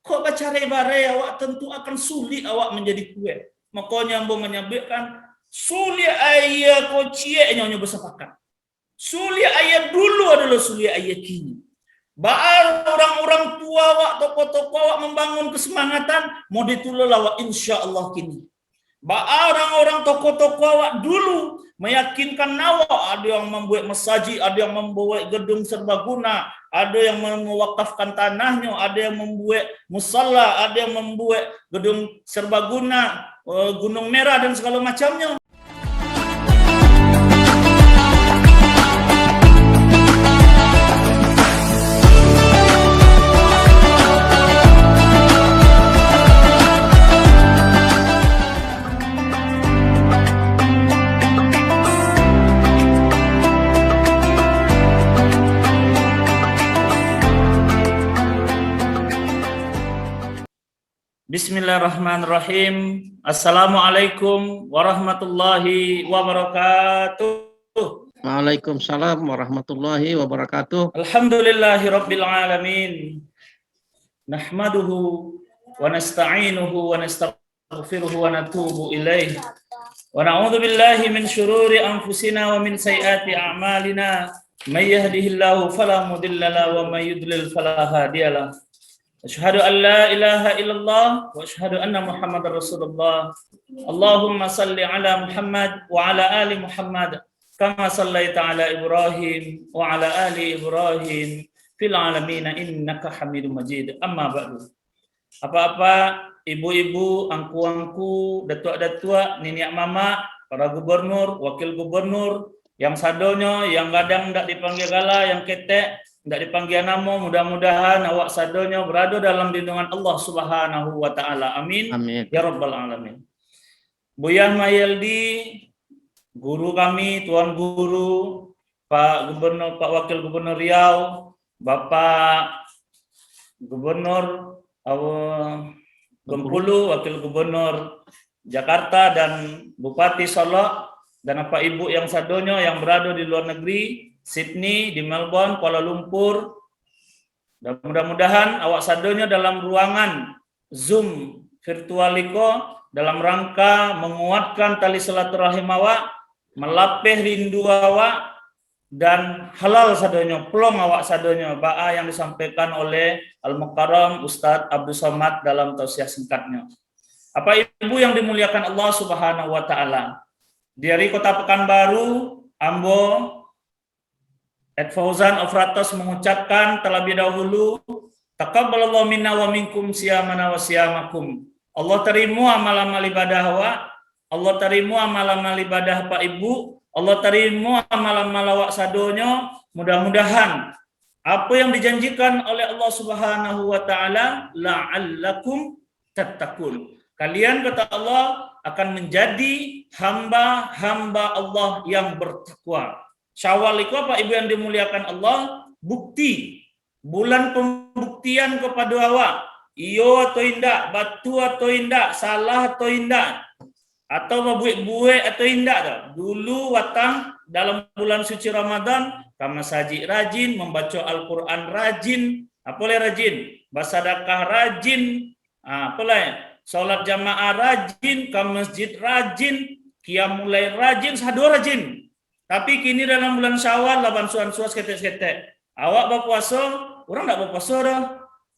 Kok bacare bare awak tentu akan sulit awak menjadi kuat. Makanya ambung menyebutkan sulit ayah kocie nyonya bersepakat. Sulit ayah dulu adalah sulit ayah kini. Baal orang-orang tua awak, tokoh-tokoh awak membangun kesemangatan, mau ditulul awak insya Allah kini. Baal orang-orang tokoh-tokoh awak dulu meyakinkan awak, ada yang membuat masjid, ada yang membuat gedung serbaguna, ada yang mewakafkan tanahnya, ada yang membuat musalla, ada yang membuat gedung serbaguna, Gunung Merah dan segala macamnya. Bismillahirrahmanirrahim. Assalamualaikum warahmatullahi wabarakatuh. Waalaikumsalam warahmatullahi wabarakatuh. Alhamdulillahirabbil alamin. Nahmaduhu wa nasta'inuhu wa nastaghfiruhu wa natubu ilaih. Wa na'udzu billahi min syururi anfusina wa min sayyiati a'malina. May yahdihillahu fala mudilla lahu wa may yudlil fala hadiyalah. Asyhadu an la ilaha illallah wa asyhadu anna Muhammadar Rasulullah. Allahumma salli ala Muhammad wa ala ali Muhammad kama sallaita ala Ibrahim wa ala ali Ibrahim fil alamin innaka Hamidum Majid. Amma ba'du. Apa-apa ibu-ibu, angku-angku, datuk-datuk, niniak mama, para gubernur, wakil gubernur, yang sadonyo, yang kadang ndak dipanggil gala, yang ketek ndak dipanggil nama, mudah-mudahan awak sadonyo berada dalam lindungan Allah Subhanahu wa taala. Amin. Amin. Ya rabbal alamin. Buyah Mayeldi, guru kami, tuan guru, Pak Gubernur, Pak Wakil Gubernur Riau, Bapak Gubernur Bengkulu, Wakil Gubernur Jakarta dan Bupati Solo, dan apa ibu yang sadonyo yang berada di luar negeri, Sydney, di Melbourne, Kuala Lumpur. Dan mudah-mudahan awak sadonyo dalam ruangan Zoom virtualiko dalam rangka menguatkan tali silaturahim awak, melapih rindu awak, dan halal sadonyo, pelong awak sadonyo ba'a yang disampaikan oleh Al-Mukarram Ustadz Abdul Somad dalam tausiah singkatnya. Apa ibu yang dimuliakan Allah Subhanahu wa taala. Dari Kota Pekanbaru, Ambo, Ed Fauzan Ofratos mengucapkan terlebih dahulu, taqabbalallahu minna wa minkum siyamana wa siyamakum. Allah terima amal-amal ibadah awak, Allah terima amal-amal ibadah Pak Ibu, Allah terima amal-amal awak sadonyo. Mudah-mudahan apa yang dijanjikan oleh Allah Subhanahu wa taala, la'allakum tattaqun. Kalian kata Allah akan menjadi hamba-hamba Allah yang bertakwa. Syawal itu apa ibu yang dimuliakan Allah? Bukti, bulan pembuktian kepada awak. Iyo atau indak, batu atau indak, salah atau indak, atau membuat atau indak. Dulu watang dalam bulan suci Ramadan, kama saji rajin, membaca Al-Quran rajin, apalagi rajin, bersedekah rajin, apalagi salat jamaah rajin, ke masjid rajin, qiyamul rajin, sahur rajin. Tapi kini dalam bulan Syawal laban suan-suas ketek-ketek. Awak berpuasa, orang tak berpuasa dah.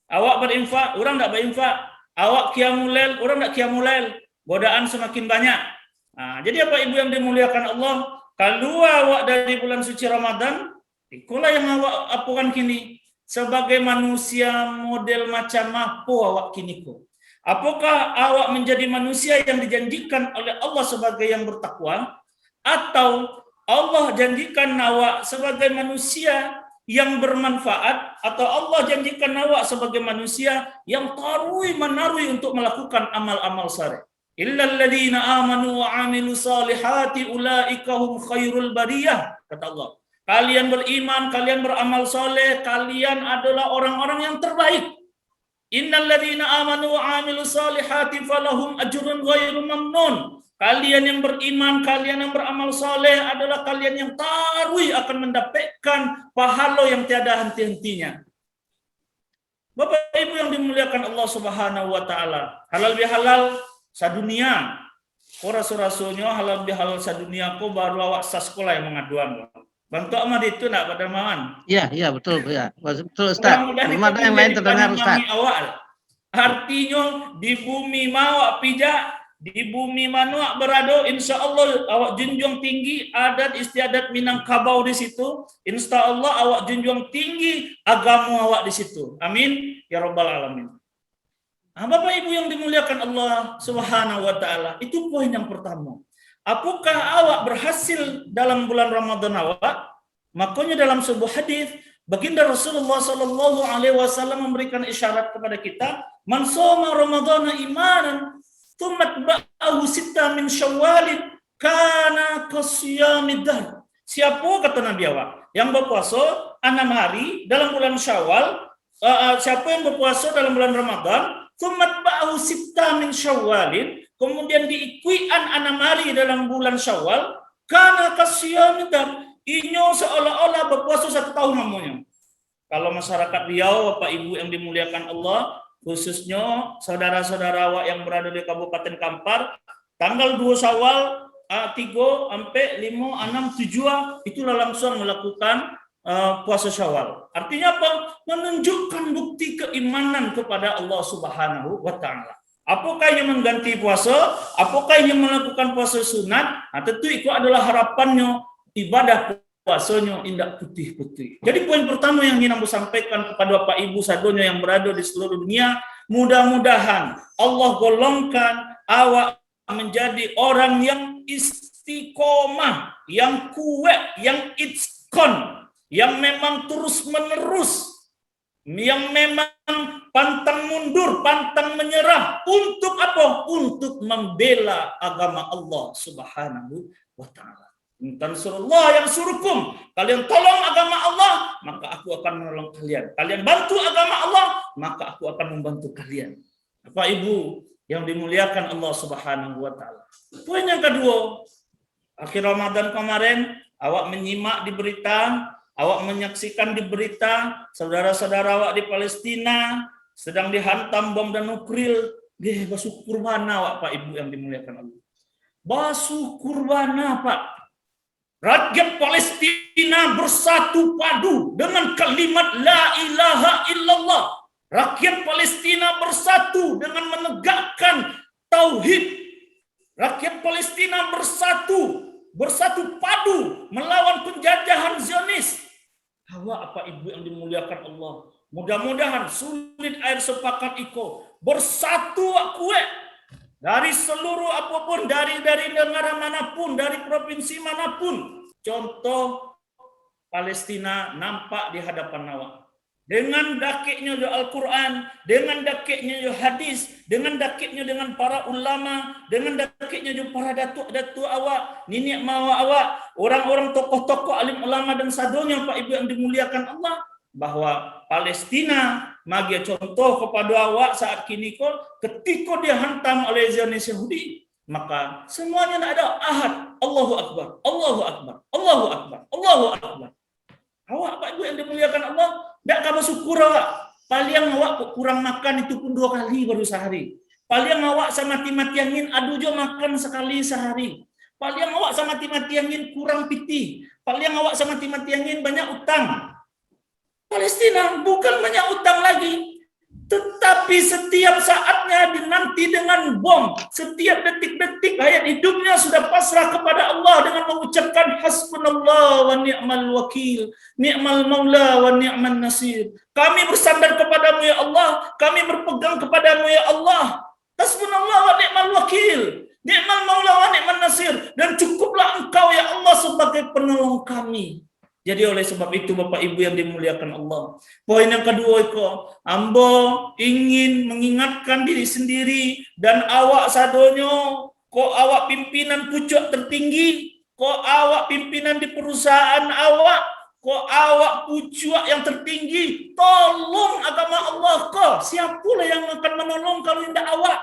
Awak berinfak, orang tak berinfak. Awak qiyamul lail, orang tak qiyamul lail. Godaan semakin banyak. Jadi apa ibu yang dimuliakan Allah? Kalau awak dari bulan suci Ramadan, itulah yang awak apukan kini. Sebagai manusia model macam apa awak kini ko? Apakah awak menjadi manusia yang dijanjikan oleh Allah sebagai yang bertakwa, atau Allah janjikan awak sebagai manusia yang bermanfaat, atau Allah janjikan awak sebagai manusia yang tarui menarui untuk melakukan amal-amal saleh? Illal ladzina amanu wa amilus solihati ulaika hum khairul bariyah, kata Allah. Kalian beriman, kalian beramal soleh, kalian adalah orang-orang yang terbaik. Innal ladzina amanu wa amilus solihati falahum ajrun ghairu mamnun. Kalian yang beriman, kalian yang beramal soleh adalah kalian yang tarui akan mendapatkan pahala yang tiada henti-hentinya. Bapak Ibu yang dimuliakan Allah Subhanahu wa taala, halal bihalal sadunia. Ko rasul-rasulnya halal bihalal sadunia ko baru awak sa sekolah yang mengaduan. Bantu amat itu nak pada mangan. Iya betul ya. Betul Ustaz. Mudah-mudahan Belum ada itu yang lain menjadi terdengar Ustaz. pandangan awak. Artinya di bumi mawak pijak, di bumi manuak berado, insya Allah awak junjung tinggi adat istiadat Minangkabau di situ. Insya Allah awak junjung tinggi agama awak di situ. Amin ya rabbal alamin. Bapak Ibu yang dimuliakan Allah Subhanahu wa taala, itu poin yang pertama. Apakah awak berhasil dalam bulan Ramadan awak? Makanya dalam sebuah hadis baginda Rasulullah sallallahu alaihi wasallam memberikan isyarat kepada kita, man shoma ramadhana imanan tsumma atba'ahu sitta min syawal kana kasiyamid dahr. Siapa kata Nabi awak yang berpuasa 6 hari dalam bulan Syawal, siapa yang berpuasa dalam bulan Ramadan, tsumma atba'ahu sitta min syawal, kemudian diikuti 6 hari dalam bulan Syawal, kana kasiyamid dahr. Inyo seolah-olah berpuasa 1 tahun namanya. Kalau masyarakat Riau, Bapak Ibu yang dimuliakan Allah, khususnya saudara-saudara awak yang berada di Kabupaten Kampar, tanggal 2 Syawal 3 sampai 5, 6, 7 itulah langsung melakukan puasa Syawal. Artinya apa? Menunjukkan bukti keimanan kepada Allah Subhanahu wa taala. Apakah yang mengganti puasa? Apakah yang melakukan puasa sunat? Tentu itu adalah harapannya ibadah puasanya indah putih-putih. Jadi poin pertama yang ingin aku sampaikan kepada Bapak Ibu sadonya yang berada di seluruh dunia, mudah-mudahan Allah golongkan awak menjadi orang yang istiqomah, yang kuat, yang itqon, yang memang terus-menerus, yang memang pantang mundur, pantang menyerah. Untuk apa? Untuk membela agama Allah Subhanahu wa taala. Tansurullah yang surukum, kalian tolong agama Allah, maka aku akan menolong kalian. Kalian bantu agama Allah, maka aku akan membantu kalian. Bapak Ibu yang dimuliakan Allah Subhanahu wa taala. Poin yang kedua, akhir Ramadan kemarin awak menyimak di berita, awak menyaksikan di berita saudara-saudara awak di Palestina sedang dihantam bom dan nuklir. Basuh kurbana awak Pak Ibu yang dimuliakan Allah. Basuh kurbana Pak. Rakyat Palestina bersatu padu dengan kalimat La ilaha illallah. Rakyat Palestina bersatu dengan menegakkan tauhid. Rakyat Palestina bersatu padu melawan penjajahan Zionis. Apa Ibu yang dimuliakan Allah. Mudah-mudahan sulit air sepakat iko bersatu kuat. Dari seluruh apapun, dari negara manapun, dari provinsi manapun. Contoh Palestina nampak di hadapan awak. Dengan dakiknya Al-Quran, dengan dakiknya hadis, dengan dakiknya dengan para ulama, dengan dakiknya para datuk-datuk awak, nenek mawa awak, orang-orang tokoh-tokoh alim ulama dan sadonya Pak Ibu yang dimuliakan Allah, bahwa Palestina magi contoh kepada awak saat kini ketika dia hantam oleh Zionis Yahudi, maka semuanya tidak ada ahad. Allahu Akbar, Allahu Akbar, Allahu Akbar, Allahu Akbar. Awak Pak Ibu yang dimuliakan Allah, tidak kamu syukur awak. Paling awak kurang makan itu pun 2 kali baru sehari. Paling awak sama mati-matiangin adu jo makan sekali sehari. Paling awak sama mati-matiangin kurang piti. Paling awak sama mati-matiangin banyak utang. Palestina bukan banyak utang lagi, tetapi setiap saatnya dinanti dengan bom. Setiap detik-detik hayat hidupnya sudah pasrah kepada Allah dengan mengucapkan hasbunallah wa ni'mal wakil, ni'mal maula wa ni'man nasir. Kami bersandar kepadamu ya Allah, kami berpegang kepadamu ya Allah. Hasbunallah wa ni'mal wakil, ni'mal maula wa ni'man nasir, dan cukuplah Engkau ya Allah sebagai penolong kami. Jadi oleh sebab itu Bapak Ibu yang dimuliakan Allah. Poin yang kedua itu, ambo ingin mengingatkan diri sendiri dan awak sadonyo, awak pimpinan pucuk tertinggi, awak pimpinan di perusahaan awak, awak pucuk yang tertinggi, tolong agama Allah siapalah yang akan menolong kalau tidak awak?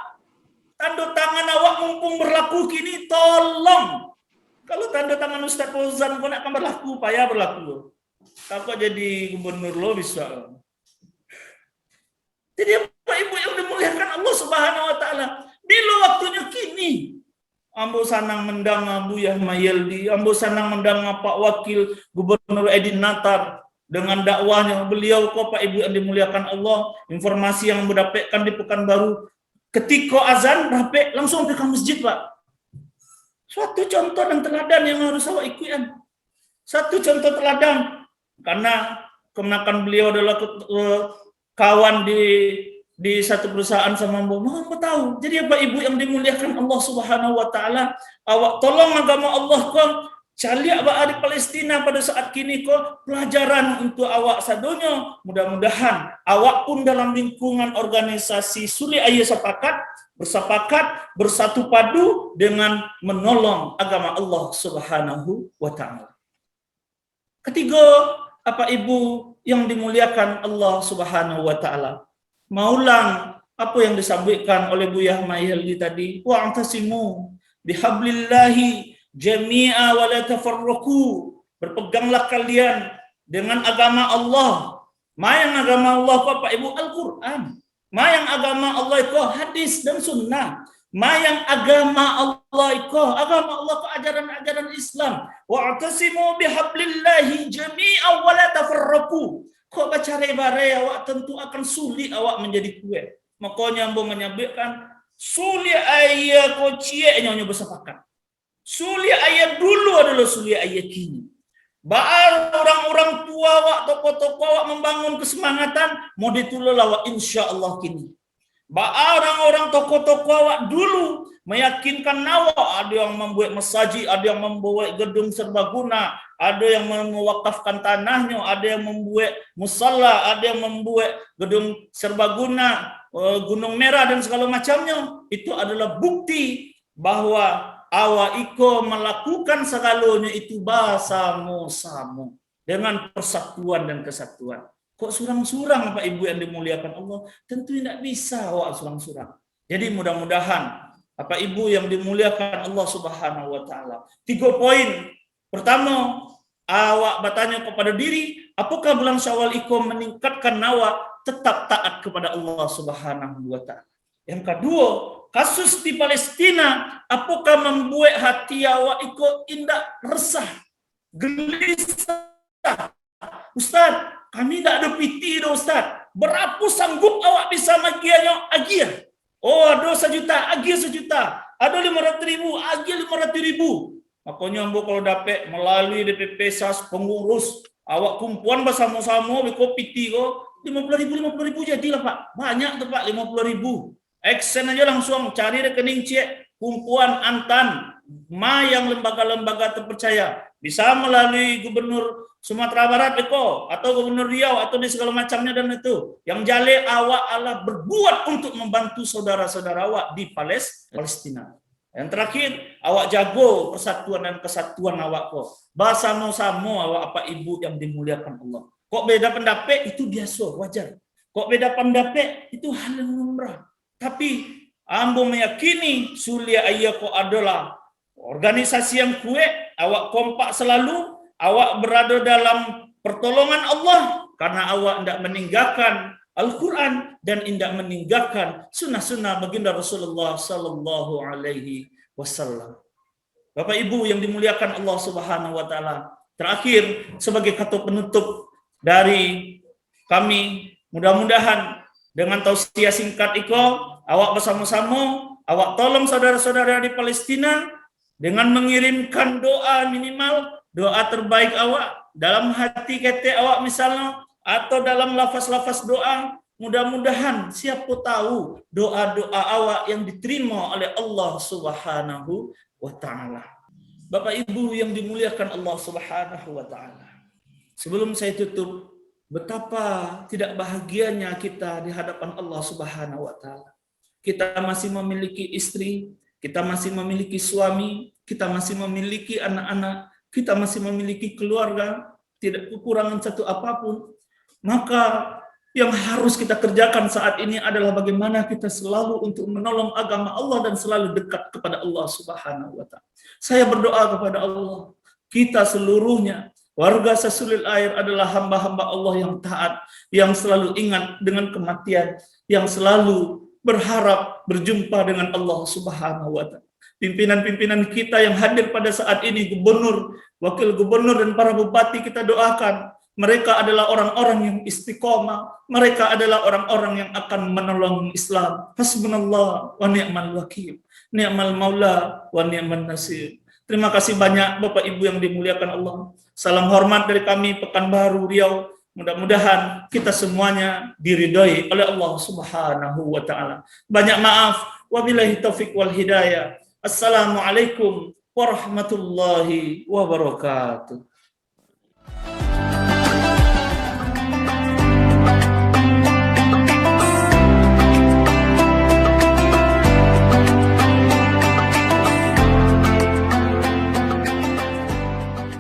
Tanda tangan awak mumpung berlaku kini, tolong. Kalau tanda tangan Ustaz Fauzan pun akan berlaku, payah berlaku. Takut jadi gubernur lo bisa. Jadi Bapak Ibu yang dimuliakan Allah Subhanahu wa taala, bila waktunya kini ambo sanang mendang Buya Mayeldi, ambo sanang mendang Pak Wakil Gubernur Edi Natar dengan dakwahnya beliau kok Pak Ibu yang dimuliakan Allah, informasi yang mendapatkan di Pekanbaru ketika azan rapi langsung ke masjid Pak. Suatu contoh dan teladan yang harus awak ikuti. Satu contoh teladan karena kemenakan beliau adalah kawan di satu perusahaan sama Mbak tahu. Jadi Bapak Ibu yang dimuliakan Allah Subhanahu wa taala, awak tolong agama Allah kok caliak di Palestina pada saat kini kok pelajaran untuk awak sadonya. Mudah-mudahan awak pun dalam lingkungan organisasi Suli Ayah bersepakat bersatu padu dengan menolong agama Allah Subhanahu wa taala. Ketiga, Bapak Ibu yang dimuliakan Allah Subhanahu wa taala, maulang apa yang disampaikan oleh Buya Mayeldi tadi, wa'tasimu bihablillahi jami'a wa la tafarraqu. Berpeganglah kalian dengan agama Allah. Mayang agama Allah Bapak Ibu Al-Qur'an. Mayang agama Allah itu hadis dan sunnah. Mayang agama Allah itu agama Allah ke ajaran-ajaran Islam. Wa'tasimu bihablillahi jami'a wa la tafarraqu. Kok baca rebare awak tentu akan sulit awak menjadi kuat. Makanya ambo menyebutkan sulit ayat ko cieknya nyoba bersepakat. Sulit ayat dulu adalah sulit ayat kini. Baal orang-orang tua awak, tokoh-tokoh awak membangun kesemangatan mau ditulul awak insyaallah kini. Baal orang-orang tokoh-tokoh awak dulu meyakinkan awak, ada yang membuat masjid, ada yang membuat gedung serbaguna, ada yang mewakafkan tanahnya, ada yang membuat musalla, ada yang membuat gedung serbaguna, Gunung Merah dan segala macamnya. Itu adalah bukti bahwa awak iko melakukan segalanya itu bersama-sama dengan persatuan dan kesatuan. Kok surang-surang Pak Ibu yang dimuliakan Allah? Tentu tidak bisa awak surang-surang. Jadi mudah-mudahan Bapak Ibu yang dimuliakan Allah Subhanahu wa taala. 3 poin. Pertama, awak bertanya kepada diri, apakah bulan Syawal iko meningkatkan awak tetap taat kepada Allah Subhanahu wa taala. Yang kedua, kasus di Palestina, apakah membuat hati awak iko indah resah, gelisah? Ustaz, kami tidak ada piti dah Ustaz. Berapa sanggup awak bisa magiannya agia? Oh, ada 1 juta, agia 1 juta. Ada 500.000, agia 500.000. Makanya ambo kalau dapat melalui DPP SAS pengurus, awak kumpulan bersama-sama biko piti ko 50.000 jadilah Pak. Banyak tuh Pak 50.000. Action aja langsung cari rekening cek kumpulan Antan, yang lembaga-lembaga terpercaya. Bisa melalui Gubernur Sumatera Barat Eko atau Gubernur Riau atau di segala macamnya dan itu. Yang jale awak Allah berbuat untuk membantu saudara-saudara awak di Palestina. Yang terakhir, awak jago persatuan dan kesatuan awak kok. Bersama-sama awak Bapak Ibu yang dimuliakan Allah. Kok beda pendapat itu biasa, wajar. Kok beda pendapat itu hal yang lumrah. Tapi ambo meyakini Sulia Ayako adalah organisasi yang kuat, awak kompak selalu, awak berada dalam pertolongan Allah karena awak tidak meninggalkan Al-Quran dan tidak meninggalkan sunnah-sunnah baginda Rasulullah Sallallahu Alaihi Wasallam. Bapak Ibu yang dimuliakan Allah Subhanahu Wa Taala. Terakhir sebagai kata penutup dari kami, mudah-mudahan dengan tausiah singkat iko, awak bersama-sama, awak tolong saudara-saudara di Palestina dengan mengirimkan doa minimal, doa terbaik awak dalam hati kete awak misalnya, atau dalam lafaz-lafaz doa, mudah-mudahan siapa tahu doa-doa awak yang diterima oleh Allah Subhanahu wa taala. Bapak Ibu yang dimuliakan Allah Subhanahu wa taala. Sebelum saya tutup, betapa tidak bahagianya kita di hadapan Allah Subhanahu wa taala. Kita masih memiliki istri, kita masih memiliki suami, kita masih memiliki anak-anak, kita masih memiliki keluarga, tidak kekurangan satu apapun. Maka yang harus kita kerjakan saat ini adalah bagaimana kita selalu untuk menolong agama Allah dan selalu dekat kepada Allah Subhanahu wa taala. Saya berdoa kepada Allah, kita seluruhnya Warga Sasulil Air adalah hamba-hamba Allah yang taat, yang selalu ingat dengan kematian, yang selalu berharap berjumpa dengan Allah Subhanahu wa Ta'ala. Pimpinan-pimpinan kita yang hadir pada saat ini, gubernur, wakil gubernur, dan para bupati, kita doakan. Mereka adalah orang-orang yang istiqomah. Mereka adalah orang-orang yang akan menolong Islam. Hasbunallah wa ni'mal wakil. Ni'mal maula wa ni'man nasir. Terima kasih banyak Bapak Ibu yang dimuliakan Allah. Salam hormat dari kami Pekanbaru Riau. Mudah-mudahan kita semuanya diridhoi oleh Allah Subhanahu wa Ta'ala. Banyak maaf. Wabillahi taufik wal hidayah. Assalamualaikum warahmatullahi wabarakatuh.